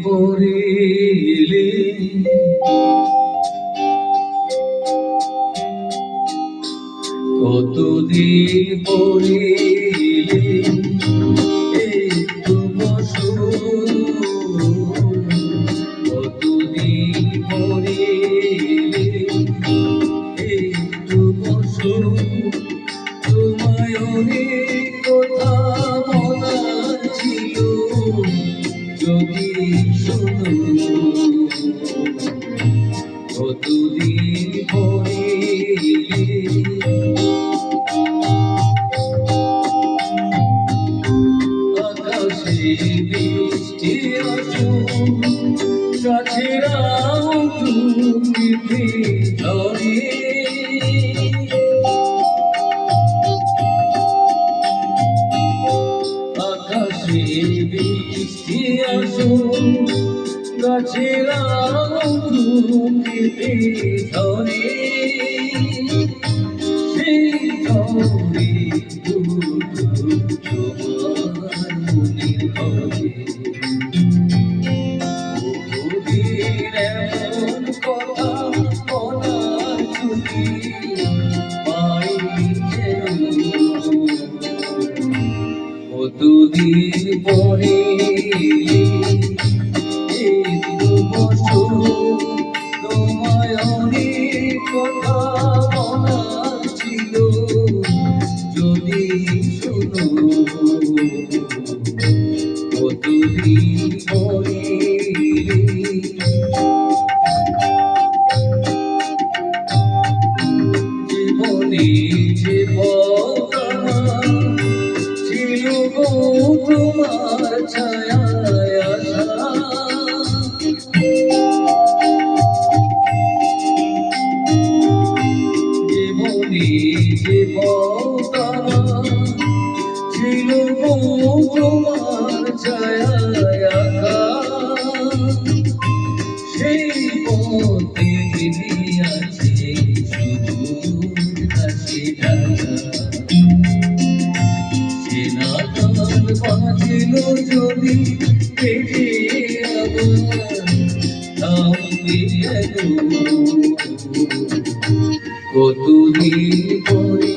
পড়িলে কতদিন পড়িলে একটু বসো, কতদিন পড়িলে একটু বসো, তোমায় অনেক কথা বলার ছিল যদি শোনো, কতদিন পড়িলে আকাশে বৃষ্টি আসুক, গাছেরাও ডুবিতে ধরে, আকাশে বৃষ্টি আসুক, গাছেরাও ডুবিতে ধরে, সেই ধরে তোমার মনের ঘরে বহুদিন এমন কথা বলার ছুটি পাইনি যেন, কতদিন পরে একটু বসো, তোমায় অনেক কথা বলার ছিল যদি শোনো, কতদিন পরে জীবনে যে পথ ছিল গো তোমার ছায়ায় আসা, জীবনে যে পথ ছিল গো তোমার ছায়ায় আঁকা, সেই পথে আছে সুদূর কাছে ঢাকা, সে নাগাল বাঁচিল যদি পেটে আবার থামবে কেন, কতদিন পরে